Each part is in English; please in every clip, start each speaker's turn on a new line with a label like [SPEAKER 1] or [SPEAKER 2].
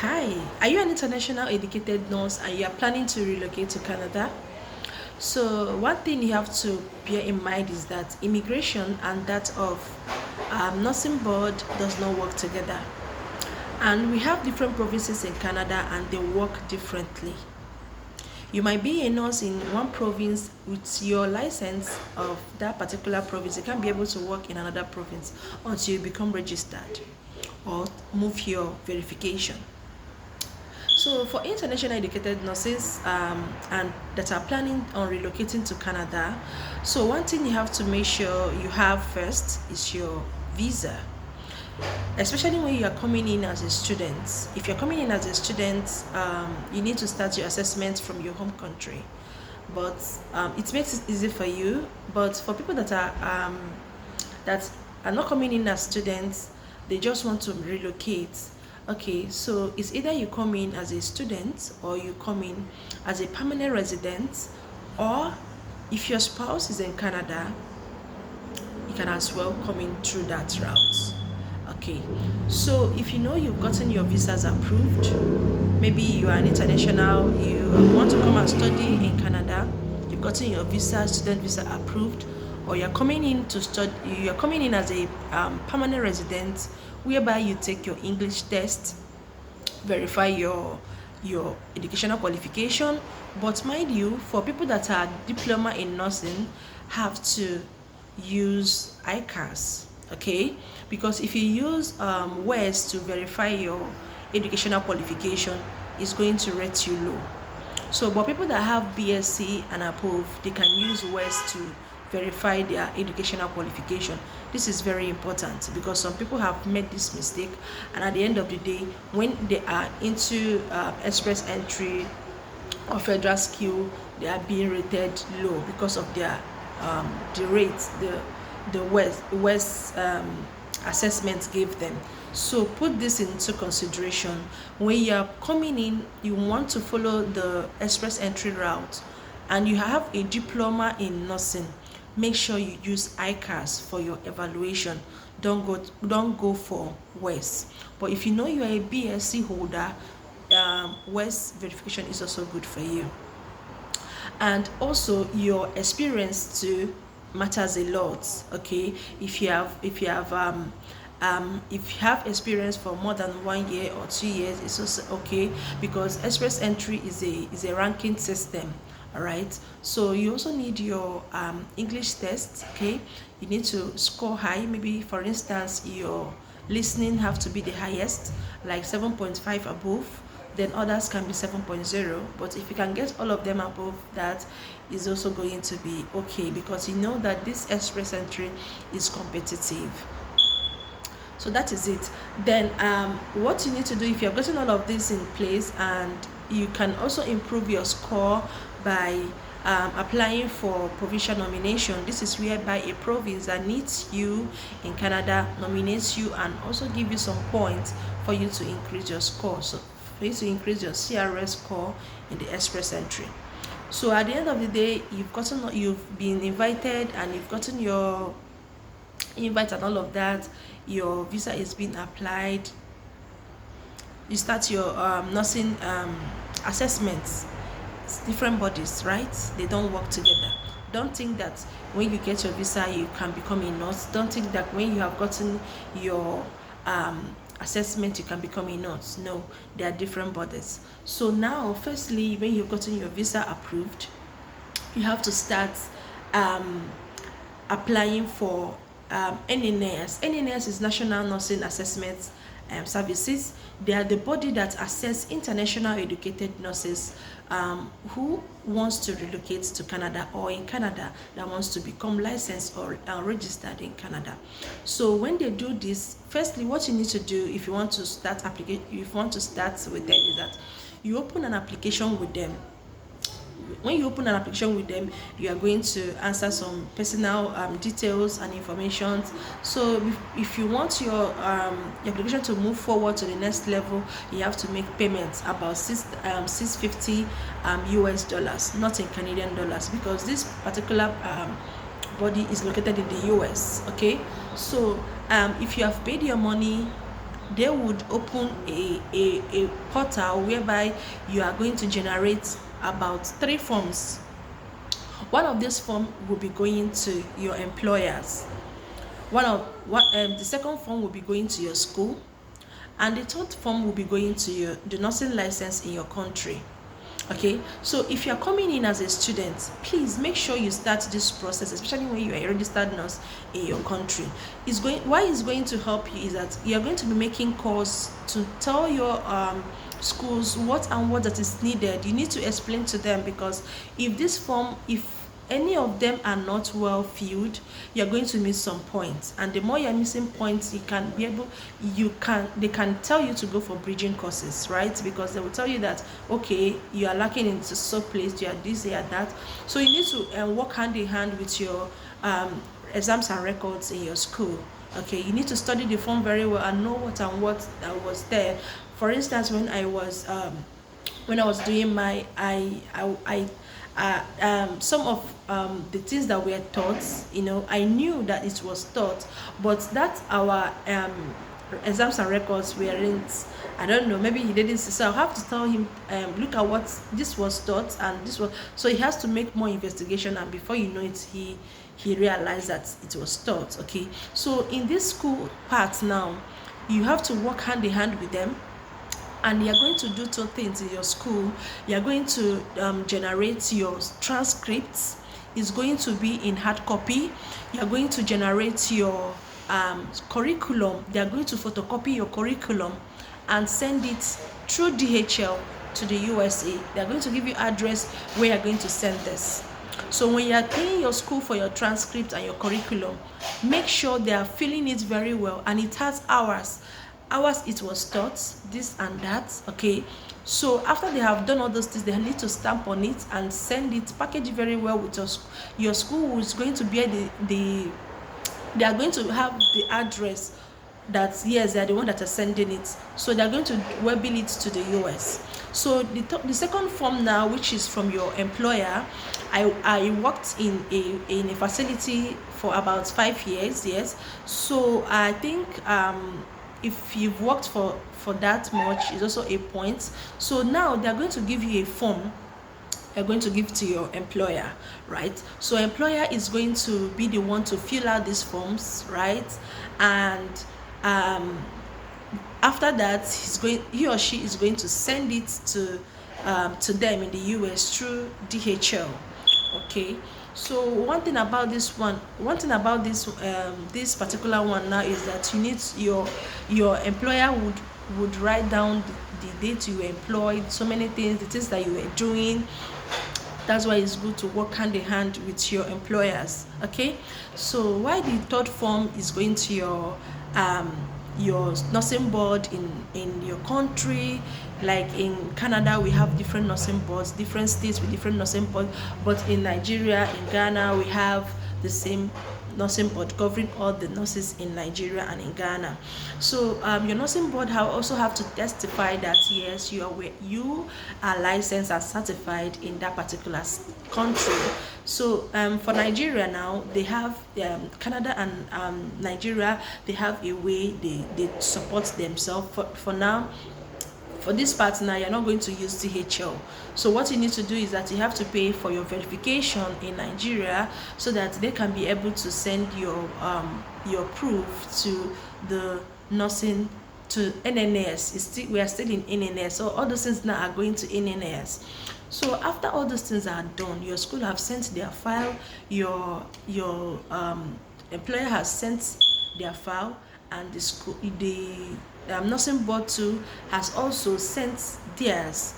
[SPEAKER 1] Hi, are you an international educated nurse and you are planning to relocate to Canada? So, one thing you have to bear in mind is that immigration and that of nursing board does not work together. And we have different provinces in Canada and they work differently. You might be a nurse in one province with your license of that particular province. You can't be able to work in another province until you become registered or move your verification. So for international educated nurses and that are planning on relocating to Canada, so one thing you have to make sure you have first is your visa, especially when you are coming in as a student. If you're coming in as a student, you need to start your assessment from your home country. But it makes it easy for you. But for people that are not coming in as students, they just want to relocate. Okay, so it's either you come in as a student or you come in as a permanent resident, or if your spouse is in Canada, you can as well come in through that route. Okay, so if you know you've gotten your visas approved, maybe you are an international, you want to come and study in Canada, you've gotten your visa, student visa approved, or you're coming in to study, you're coming in as a permanent resident, whereby you take your English test, verify your educational qualification. But mind you, for people that are diploma in nursing, have to use ICAS, okay? Because if you use WES to verify your educational qualification, it's going to rate you low. So, but people that have BSc and above, they can use WES to verify their educational qualification. This is very important because some people have made this mistake, and at the end of the day, when they are into express entry or federal skill, they are being rated low because of their the rate the West assessment gave them. So put this into consideration. When you are coming in, you want to follow the express entry route and you have a diploma in nursing, make sure you use ICAS for your evaluation. Don't go for WES. But if you know you are a BSc holder, WES verification is also good for you. And also your experience too matters a lot. Okay, if you have experience for more than 1 year or 2 years, it's also okay, because express entry is a ranking system. All right, so you also need your English test. Okay, you need to score high. Maybe for instance your listening have to be the highest, like 7.5 above, then others can be 7.0. But if you can get all of them above that, is also going to be okay, because you know that this express entry is competitive. So that is it. Then what you need to do, if you have gotten all of this in place, and you can also improve your score by applying for provincial nomination. This is whereby a province that needs you in Canada nominates you and also give you some points for you to increase your score. So for you to increase your CRS score in the express entry. So at the end of the day, you've been invited and you've gotten your invite and all of that. Your visa is being applied. You start your nursing assessments. It's different bodies, right? They don't work together. Don't think that when you get your visa you can become a nurse. Don't think that when you have gotten your assessment you can become a nurse. No, they are different bodies. So now, firstly, when you've gotten your visa approved, you have to start applying for NNS. NNS is National Nursing Assessment Services. They are the body that assess international educated nurses who wants to relocate to Canada, or in Canada that wants to become licensed or registered in Canada. So when they do this, firstly, what you need to do if you want to start with them is that you open an application with them. When you open an application with them, you are going to answer some personal details and information. So if you want your application to move forward to the next level, you have to make payments about 650 US dollars, not in Canadian dollars, because this particular body is located in the US. Okay, so if you have paid your money, they would open a portal whereby you are going to generate about 3 forms. One of these forms will be going to your employers. The second form will be going to your school, and the third form will be going to the nursing license in your country. Okay, so if you're coming in as a student, please make sure you start this process, especially when you are a registered nurse in your country. Why it's going to help you is that you're going to be making calls to tell your schools what and what that is needed. You need to explain to them, because if any of them are not well filled, you're going to miss some points, and the more you're missing points, they can tell you to go for bridging courses, right? Because they will tell you that, okay, you are lacking in so place, you are this, you are that. So you need to work hand in hand with your exams and records in your school. Okay, you need to study the form very well and know what and what was there. For instance, when I was doing my some of the things that were taught, I knew that it was taught, but that our exams and records weren't. I don't know, maybe he didn't see. So I have to tell him, look at what this was taught, and this was. So he has to make more investigation, and before you know it, he realized that it was taught. Okay, so in this school part now, you have to work hand in hand with them, and you're going to do 2 things in your school. You're going to generate your transcripts. It's going to be in hard copy. You're going to generate your curriculum. They're going to photocopy your curriculum and send it through DHL to the USA. They're going to give you address where you're going to send this. So when you're paying your school for your transcript and your curriculum, make sure they are filling it very well, and it has hours it was taught, this and that. Okay, so after they have done all those things, they need to stamp on it and send it, package it very well with your school is going to be they are going to have the address that, yes, they are the one that are sending it, so they are going to webbill it to the US. So the second form now, which is from your employer, I worked in a facility for about 5 years. Yes, so I think if you've worked for that much, is also a point. So now they're going to give you a form you're going to give to your employer, right? So employer is going to be the one to fill out these forms, right? And after that, he or she is going to send it to them in the US through DHL. Okay, so one thing about this this particular one now is that you need your employer would write down the date you were employed, so many things, the things that you were doing. That's why it's good to work hand in hand with your employers. Okay, so why the third form is going to your nursing board in your country. Like in Canada, we have different nursing boards, different states with different nursing boards, but in Nigeria, in Ghana, we have the same nursing board covering all the nurses in Nigeria and in Ghana. So your nursing board also have to testify that, yes, you are licensed and certified in that particular country. So for Nigeria now, they have Canada and Nigeria, they have a way they support themselves. For now, for this part now, you're not going to use DHL. So what you need to do is that you have to pay for your verification in Nigeria, so that they can be able to send your proof to the nursing, to NNS. We are still in NNS, so all those things now are going to NNS. So after all those things are done, your school have sent their file, your employer has sent their file, and the nursing board too has also sent theirs.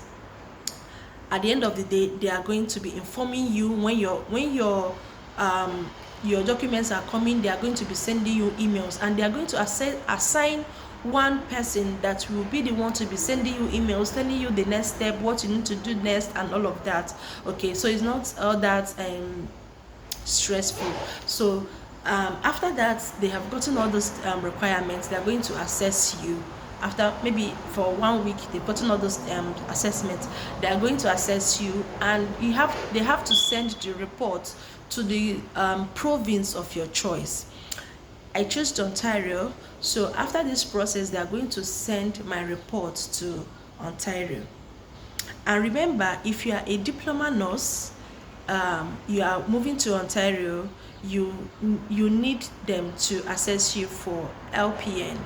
[SPEAKER 1] At the end of the day, they are going to be informing you when your documents are coming. They are going to be sending you emails, and they are going to assign one person that will be the one to be sending you emails, telling you the next step, what you need to do next, and all of that. Okay, so it's not all that stressful. So after that, they have gotten all those requirements. They are going to assess you. After maybe for 1 week, they've gotten all those assessments. They are going to assess you, and they have to send the report to the province of your choice. I chose Ontario. So after this process, they are going to send my report to Ontario. And remember, if you are a diploma nurse, you are moving to Ontario, you you need them to assess you for LPN.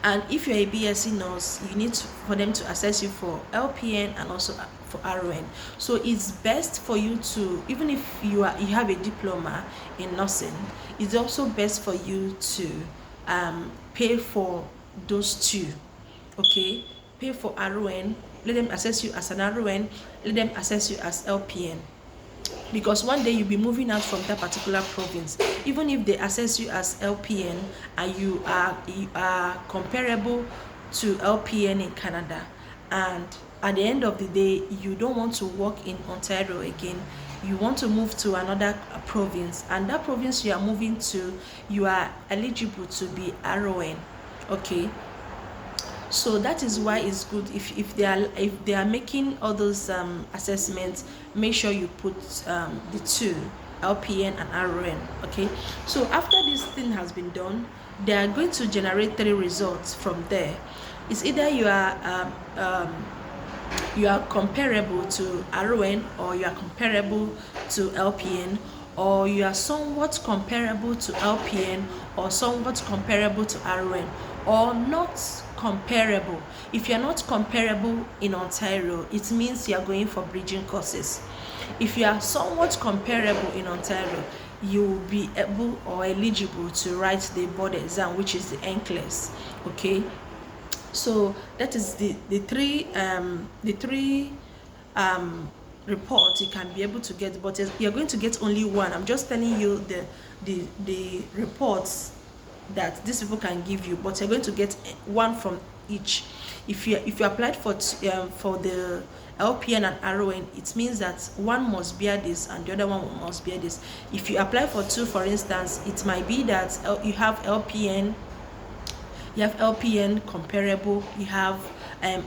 [SPEAKER 1] And if you're a BSc nurse, you need for them to assess you for LPN and also for RN. So it's best for you to, even if you have a diploma in nursing, it's also best for you to pay for those two. Okay, pay for RN, let them assess you as an RN, let them assess you as LPN, because one day you'll be moving out from that particular province. Even if they assess you as LPN and you are comparable to LPN in Canada, and at the end of the day you don't want to work in Ontario again, you want to move to another province, and that province you are moving to, you are eligible to be RON. Okay, so that is why it's good, if they are making all those assessments, make sure you put the two, LPN and RN. Okay, so after this thing has been done, they are going to generate 3 results from there. It's either you are comparable to RN, or you are comparable to LPN, or you are somewhat comparable to LPN, or somewhat comparable to RN, or not comparable. If you are not comparable in Ontario, it means you are going for bridging courses. If you are somewhat comparable in Ontario, you will be able or eligible to write the board exam, which is the NCLEX. Okay, so that is the three reports you can be able to get, but you're going to get only one. I'm just telling you the reports that these people can give you, but you're going to get one from each. If you applied for the LPN and RON, it means that one must bear this and the other one must bear this. If you apply for 2, for instance, it might be that you have LPN comparable, you have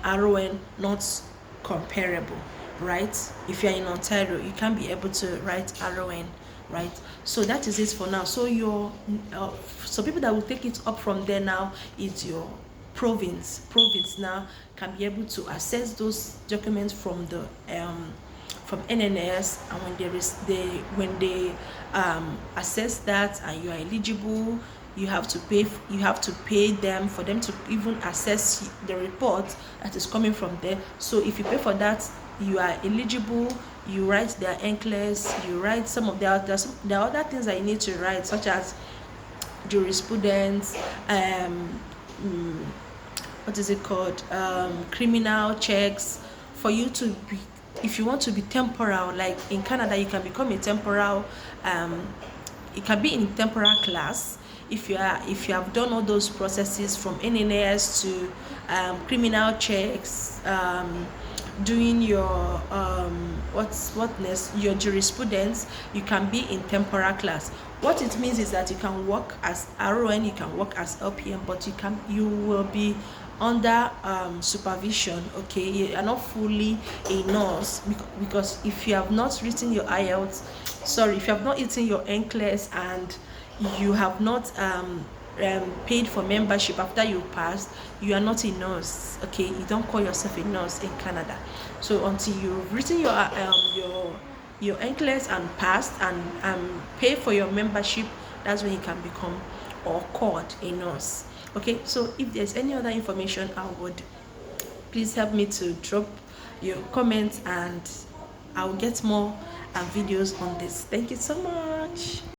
[SPEAKER 1] RON not comparable, right? If you're in Ontario, you can't be able to write RON, right? So that is it for now. So so people that will take it up from there now is your province now can be able to access those documents from the from NNS, and when they assess that and you are eligible, you have to pay them for them to even assess the report that is coming from there. So if you pay for that, you are eligible. You write their NCLEX, you write some of the other things that you need to write, such as jurisprudence, what is it called, criminal checks, for you to be, if you want to be temporal, like in Canada you can become a temporal, it can be in temporal class. If you have done all those processes from NNS to criminal checks, doing your your jurisprudence, you can be in temporal class. What it means is that you can work as RON, you can work as LPM, but you will be under supervision. Okay, you are not fully a nurse, because if you have not written your IELTS, if you have not eaten your NCLEX, and you have not paid for membership after you passed, you are not a nurse. Okay, you don't call yourself a nurse in Canada. So until you've written your NCLEX and passed and pay for your membership, that's when you can become or called a nurse. Okay, so if there's any other information, I would please help me to drop your comments, and I'll get more videos on this. Thank you so much.